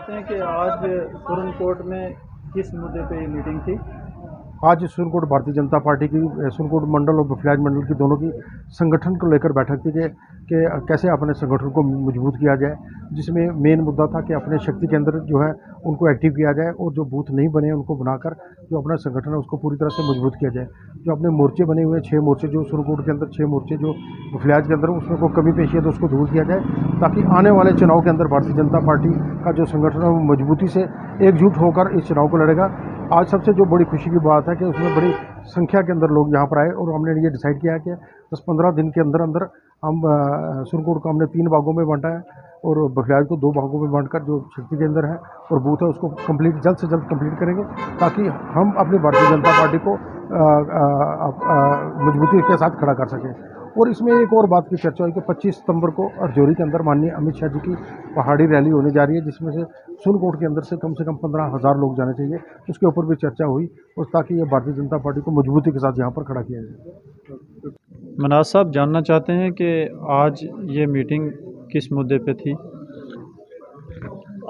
कहते हैं कि आज सुरन कोर्ट में किस मुद्दे पे ये मीटिंग थी? आज सुरनकोट भारतीय जनता पार्टी की सुरनकोट मंडल और बफलाज मंडल की दोनों की संगठन को लेकर बैठक थी कि कैसे अपने संगठन को मजबूत किया जाए, जिसमें मेन मुद्दा था कि अपने शक्ति केंद्र जो है उनको एक्टिव किया जाए और जो बूथ नहीं बने उनको बनाकर जो अपना संगठन है उसको पूरी तरह से मजबूत किया जाए। जो अपने मोर्चे बने हुए 6 मोर्चे जो सुरनकोट के अंदर 6 मोर्चे जो बफलाज के अंदर उसमें कोई कमी पेशी है तो उसको दूर किया जाए, ताकि आने वाले चुनाव के अंदर भारतीय जनता पार्टी का जो संगठन है वो मजबूती से एकजुट होकर इस चुनाव को लड़ेगा। आज सबसे जो बड़ी खुशी की बात है कि उसमें बड़ी संख्या के अंदर लोग यहाँ पर आए और हमने ये डिसाइड किया है कि 10-15 दिन के अंदर अंदर हम सुरनकोट को हमने 3 भागों में बांटा है और बफलाज को 2 भागों में बांटकर जो शक्ति केंद्र है और बूथ है उसको कंप्लीट जल्द से जल्द कंप्लीट करेंगे, ताकि हम अपनी भारतीय जनता पार्टी को मजबूती के साथ खड़ा कर सकें। और इसमें एक और बात की चर्चा हुई कि 25 सितंबर को रजौरी के अंदर माननीय अमित शाह जी की पहाड़ी रैली होने जा रही है, जिसमें से सुरनकोट के अंदर से कम 15,000 लोग जाने चाहिए। उसके ऊपर भी चर्चा हुई और ताकि ये भारतीय जनता पार्टी को मजबूती के साथ यहाँ पर खड़ा किया जाए। मनाज साहब जानना चाहते हैं कि आज ये मीटिंग किस मुद्दे पे थी?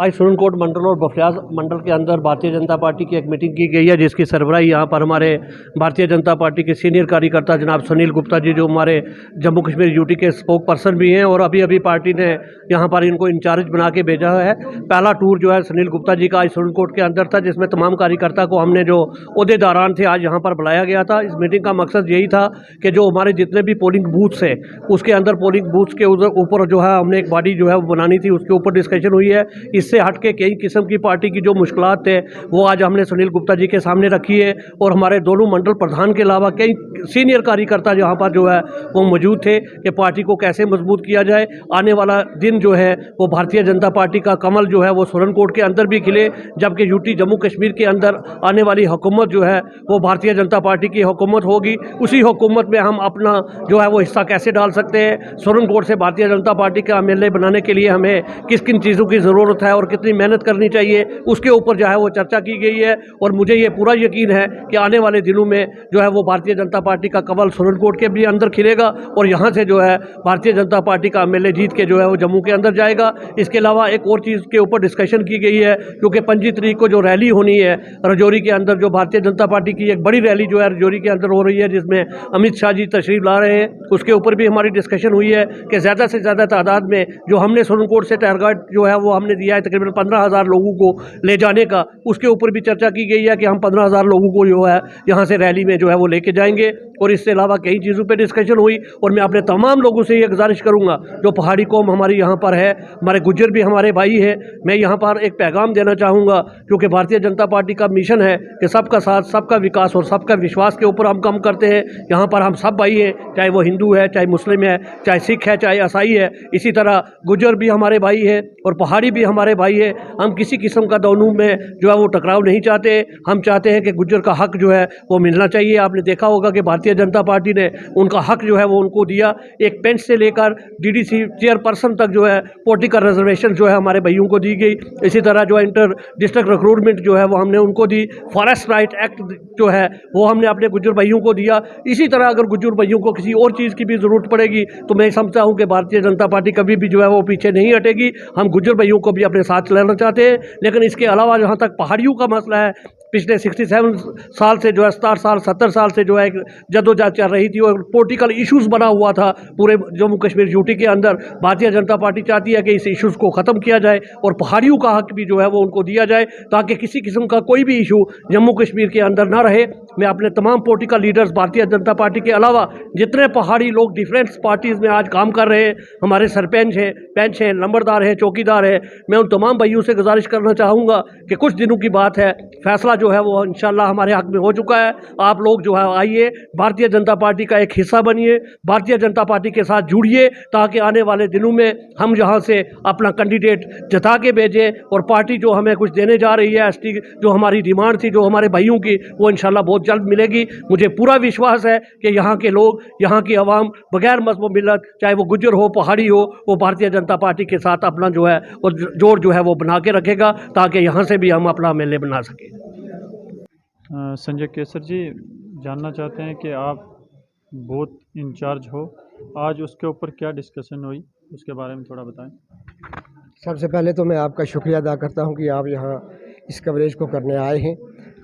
आज सुरनकोट मंडल और बफलाज मंडल के अंदर भारतीय जनता पार्टी की एक मीटिंग की गई है, जिसकी सरबराही यहाँ पर हमारे भारतीय जनता पार्टी के सीनियर कार्यकर्ता जनाब सुनील गुप्ता जी, जो हमारे जम्मू कश्मीर यूटी के स्पोक पर्सन भी हैं, और अभी पार्टी ने यहाँ पर इनको इंचार्ज बना के भेजा है। पहला टूर जो है सुनील गुप्ता जी का आज सुरनकोट के अंदर था, जिसमें तमाम कार्यकर्ता को हमने जो ओहदेदारान थे आज यहाँ पर बुलाया गया था। इस मीटिंग का मकसद यही था कि जो हमारे जितने भी पोलिंग बूथ्स है उसके अंदर पोलिंग बूथ्स के ऊपर जो है हमने एक बॉडी जो है वो बनानी थी, उसके ऊपर डिस्कशन हुई है। इससे हट के कई किस्म की पार्टी की जो मुश्किलात थे वो आज हमने सुनील गुप्ता जी के सामने रखी है, और हमारे दोनों मंडल प्रधान के अलावा कई सीनियर कार्यकर्ता यहाँ पर जो है वो मौजूद थे कि पार्टी को कैसे मजबूत किया जाए। आने वाला दिन जो है वो भारतीय जनता पार्टी का कमल जो है वो सुरनकोट के अंदर भी खिले, जबकि यूटी जम्मू कश्मीर के अंदर आने वाली हुकूमत जो है वो भारतीय जनता पार्टी की हुकूमत होगी। उसी हुकूमत में हम अपना जो है वो हिस्सा कैसे डाल सकते हैं, सुरनकोट से भारतीय जनता पार्टी का एमएलए बनाने के लिए हमें किस किन चीज़ों की ज़रूरत है और कितनी मेहनत करनी चाहिए, उसके ऊपर जो है वो चर्चा की गई है। और मुझे ये पूरा यकीन है कि आने वाले दिनों में जो है वो भारतीय जनता पार्टी का कमल सुरनकोट के भी अंदर खिलेगा, और यहाँ से जो है भारतीय जनता पार्टी का एमएलए जीत के जो है वो जम्मू के अंदर जाएगा। इसके अलावा एक और चीज़ के ऊपर डिस्कशन की गई है, क्योंकि 25 तारीख को जो रैली होनी है रजौरी के अंदर, जो भारतीय जनता पार्टी की एक बड़ी रैली जो है रजौरी के अंदर हो रही है, जिसमें अमित शाह जी तशरीफ ला रहे हैं, उसके ऊपर भी हमारी डिस्कशन हुई है कि ज़्यादा से ज़्यादा तादाद में जो हमने सुरनकोट से टारगेट जो है वो हमने दिया है तकरीबन 15,000 लोगों को ले जाने का, उसके ऊपर भी चर्चा की गई है कि हम 15,000 लोगों को जो है यहाँ से रैली में जो है वो लेके जाएंगे। और इससे अलावा कई चीज़ों पे डिस्कशन हुई, और मैं अपने तमाम लोगों से ये गुजारिश करूँगा, जो पहाड़ी कौम हमारी यहाँ पर है, हमारे गुज्जर भी हमारे भाई हैं, मैं यहाँ पर एक पैगाम देना चाहूँगा, क्योंकि भारतीय जनता पार्टी का मिशन है कि सबका साथ, सबका विकास और सबका विश्वास के ऊपर हम काम करते हैं। यहाँ पर हम सब भाई हैं, चाहे वो हिंदू है, चाहे मुस्लिम है, चाहे सिख है, चाहे ईसाई है। इसी तरह गुज्जर भी हमारे भाई है और पहाड़ी भी हमारे भाई है। हम किसी किस्म का दोनों में जो है वो टकराव नहीं चाहते। हम चाहते हैं कि गुज्जर का हक जो है वो मिलना चाहिए। आपने देखा होगा कि भारतीय जनता पार्टी ने उनका हक जो है वो उनको दिया, एक पेंच से लेकर डीडीसी चेयरपर्सन तक जो है पॉलिटिकल रिजर्वेशन जो है हमारे भाइयों को दी गई। इसी तरह जो इंटर डिस्ट्रिक्ट रिक्रूटमेंट जो है वो हमने उनको दी। फॉरेस्ट राइट एक्ट जो है वो हमने अपने गुज्जर भाइयों को दिया। इसी तरह अगर गुज्जर भाइयों को किसी और चीज़ की भी ज़रूरत पड़ेगी तो मैं समझता हूँ कि भारतीय जनता पार्टी कभी भी जो है वो पीछे नहीं हटेगी। हम गुज्जर भाइयों को भी अपने साथ लेना चाहते हैं। लेकिन इसके अलावा जहाँ तक पहाड़ियों का मसला है, पिछले 67 साल से जो है 70 साल से जो है जद्दोजहद चल रही थी और पॉलिटिकल इश्यूज बना हुआ था पूरे जम्मू कश्मीर यूटी के अंदर। भारतीय जनता पार्टी चाहती है कि इस इश्यूज को ख़त्म किया जाए और पहाड़ियों का हक भी जो है वो उनको दिया जाए, ताकि किसी किस्म का कोई भी इशू जम्मू कश्मीर के अंदर ना रहे। मैं अपने तमाम political leaders, Bharatiya Janata party के अलावा जितने पहाड़ी लोग डिफरेंट पार्टीज़ में आज काम कर रहे हैं, हमारे सरपंच हैं, पंच हैं, नंबरदार हैं, चौकीदार हैं, मैं उन तमाम भाइयों से गुजारिश करना चाहूँगा कि कुछ दिनों की बात है, फैसला जो है वो इंशाल्लाह हमारे हक में हो चुका है। आप लोग जो है आइए, भारतीय जनता पार्टी का एक हिस्सा बनिए, भारतीय जनता पार्टी के साथ जुड़िए, ताकि आने वाले दिनों में हम यहाँ से अपना कैंडिडेट जता के भेजें और पार्टी जो हमें कुछ देने जा रही है, एसटी जो हमारी डिमांड थी जो हमारे भाइयों की, वो इंशाल्लाह बहुत जल्द मिलेगी। मुझे पूरा विश्वास है कि यहाँ के लोग, यहाँ की आवाम बगैर मज़हब मिलत, चाहे वो गुज्जर हो, पहाड़ी हो, वो भारतीय जनता पार्टी के साथ अपना जो है वो जोड़ जो है वो बना के रखेगा, ताकि यहाँ से भी हम अपना एमएलए बना सकें। संजय केसर जी जानना चाहते हैं कि आप बूथ इंचार्ज हो, आज उसके ऊपर क्या डिस्कशन हुई, उसके बारे में थोड़ा बताएं। सबसे पहले तो मैं आपका शुक्रिया अदा करता हूं कि आप यहाँ इस कवरेज को करने आए हैं।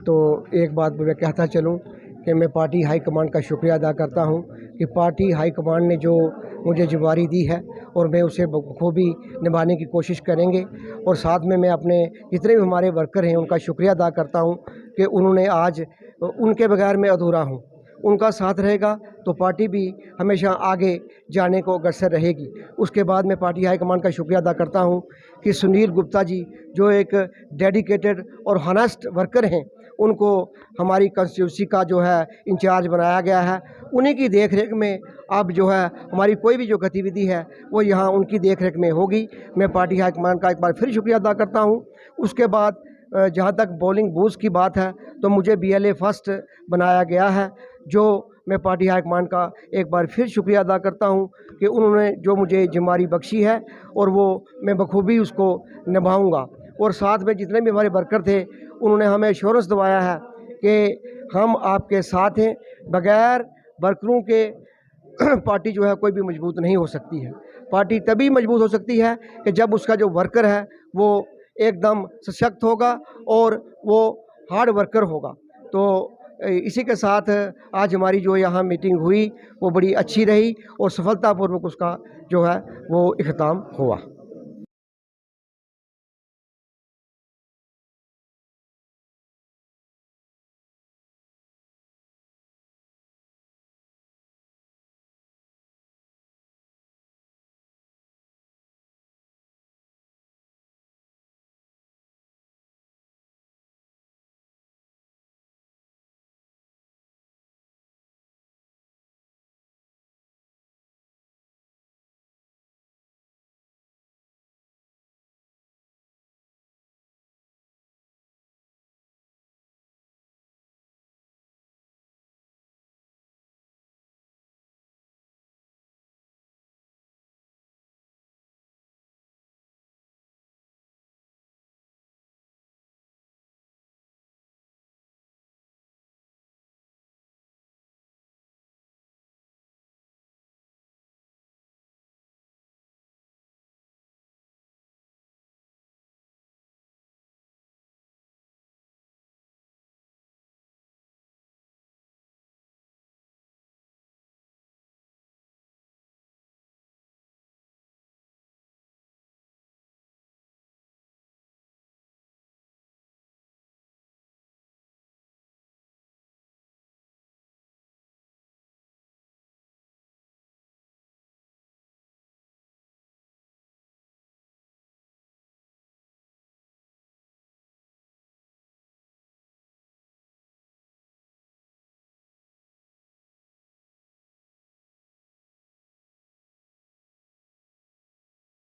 तो एक बात मैं कहता चलूं कि मैं पार्टी हाई कमांड का शुक्रिया अदा करता हूं कि पार्टी हाई कमांड ने जो मुझे जिम्मेदारी दी है और मैं उसे बखूबी निभाने की कोशिश करेंगे। और साथ में मैं अपने जितने भी हमारे वर्कर हैं उनका शुक्रिया अदा करता हूं कि उन्होंने आज, उनके बगैर मैं अधूरा हूं। उनका साथ रहेगा तो पार्टी भी हमेशा आगे जाने को अग्रसर रहेगी। उसके बाद मैं पार्टी हाईकमान का शुक्रिया अदा करता हूं कि सुनील गुप्ता जी जो एक डेडिकेटेड और हॉनेस्ट वर्कर हैं, उनको हमारी कंस्टिट्यूंसी का जो है इंचार्ज बनाया गया है। उन्हीं की देखरेख में अब जो है हमारी कोई भी जो गतिविधि है वो यहाँ उनकी देखरेख में होगी। मैं पार्टी हाईकमान का एक बार फिर शुक्रिया अदा करता हूँ। उसके बाद जहाँ तक बॉलिंग बूथ की बात है तो मुझे BLA फर्स्ट बनाया गया है, जो मैं पार्टी हाईकमान का एक बार फिर शुक्रिया अदा करता हूं कि उन्होंने जो मुझे जिम्मेदारी बख्शी है और वो मैं बखूबी उसको निभाऊंगा। और साथ में जितने भी हमारे वर्कर थे उन्होंने हमें एश्योरेंस दिवाया है कि हम आपके साथ हैं। बगैर वर्करों के पार्टी जो है कोई भी मजबूत नहीं हो सकती है। पार्टी तभी मजबूत हो सकती है कि जब उसका जो वर्कर है वो एकदम सशक्त होगा और वो हार्ड वर्कर होगा। तो इसी के साथ आज हमारी जो यहाँ मीटिंग हुई वो बड़ी अच्छी रही और सफलतापूर्वक उसका जो है वो इख्तिताम हुआ।